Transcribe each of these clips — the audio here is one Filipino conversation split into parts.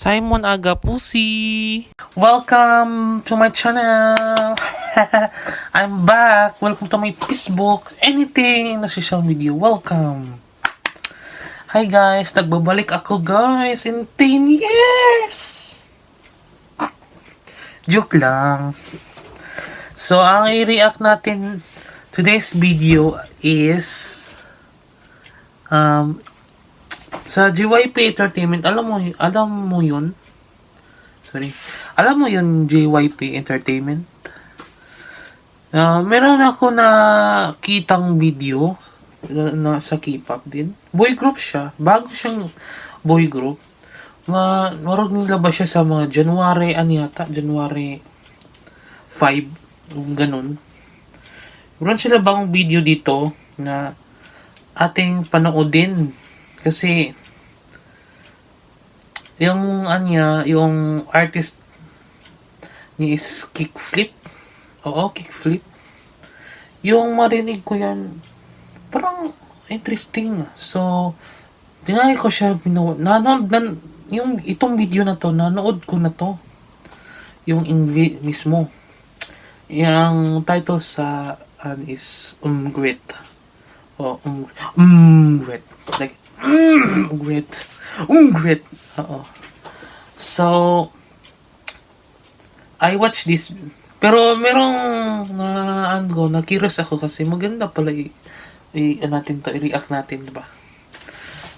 Simon Agapusi! Welcome to my channel! I'm back! Welcome to my Facebook! Anything na social media, welcome! Hi guys! Nagbabalik ako guys in 10 years! Joke lang. So, ang i-react natin today's video is sa JYP Entertainment. Alam mo yun? Sorry. Alam mo yun, JYP Entertainment? Meron ako na kitang video na sa K-pop din. Boy group siya. Bago siyang boy group. Marag nilabas siya sa mga January 5. Ganun. Meron sila bang video dito na ating panoodin. Kasi yung yung artist niya is Kickflip. Oo, Kickflip. Yung marinig ko yan, parang interesting. So, tinay ko siya, yung itong video na to, nanood ko na to. Yung mismo. Yung title sa is Umgret. O, Umgret. Like, Umgret. Oo. So, I watched this. Pero merong na curious ako kasi maganda pala natin to, i-react natin, diba?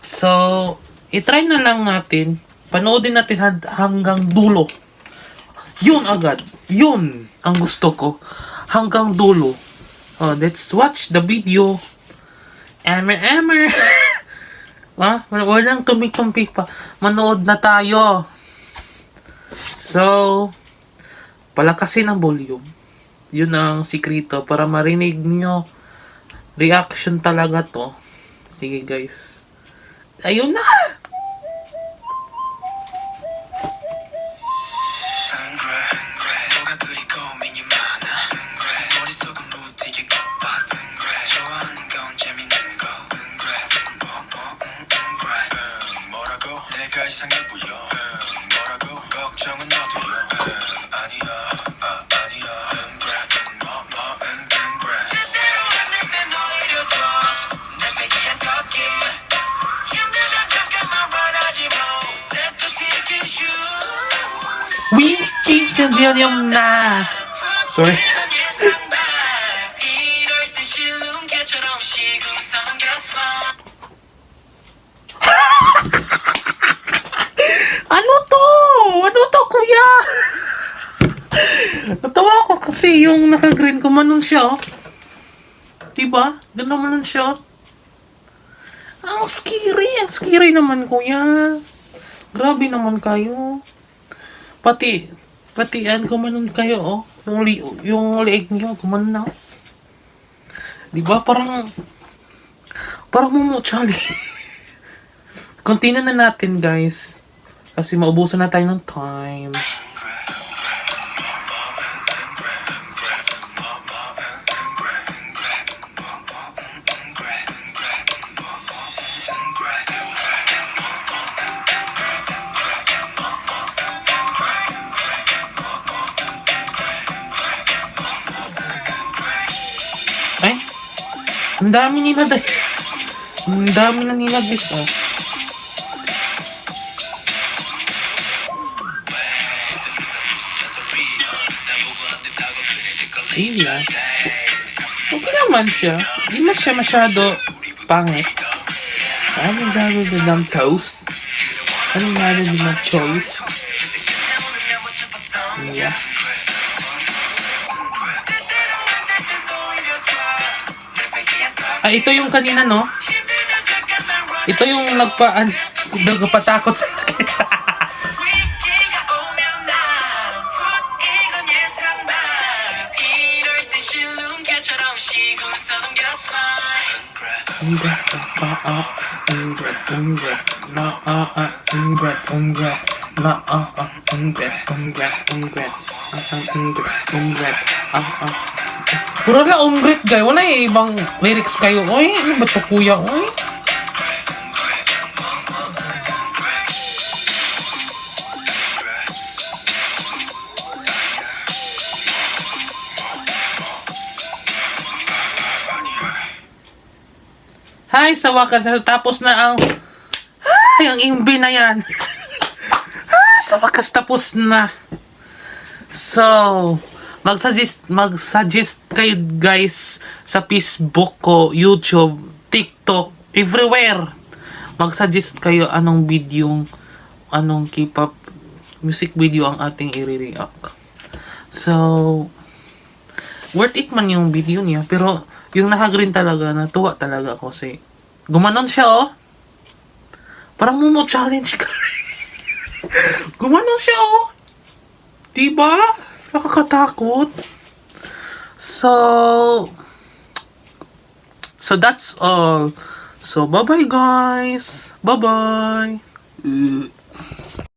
So, i-try na lang natin. Panoodin natin hanggang dulo. Yun agad. Yun ang gusto ko. Hanggang dulo. Let's watch the video. Emer. Walang tumik-tumpi pa. Manood na tayo. So, palakasin ang volume. Yun ang sikrito para marinig nyo. Reaction talaga to. Sige guys. Ayun na! Wiki kandiyan na. Sorry. Ano to, kuya? Natawa ako kasi yung naka-green kumanon siya. Diba? Ganda manon siya. Ang scary naman, kuya. Grabe naman kayo. Pati kumanon kayo, yung leeg niyo kumanon na. Diba? Parang Momo-chali. Continue na natin, guys. Kasi maubusan na tayo ng time. Ay, ang dami nila Ang dami na nila guys, Iya. Okay naman siya. Hindi man siya masyado pangit. Anong gagawin ng toast? Anong gagawin ng choice? Iya. Ito yung kanina, no? Ito yung nagpatakot sa akin. Puro na umgret guy, wala ibang lyrics kayo. Oy, ano ba to kuya? Oy. Hi, sa wakas, tapos na ang... Ay, ang imbi na yan. Sa wakas, tapos na. So, mag-suggest kayo guys sa Facebook ko, YouTube, TikTok, everywhere. Mag-suggest kayo anong video, anong K-pop music video ang ating i-react. So, worth it man yung video niya, pero yung nakagreen talaga, natuwa talaga ako kasi gumanon siya oh. Parang Momo challenge ka. Gumanon siya oh. Diba? Nakakatakot. So that's all. So bye bye guys. Bye bye.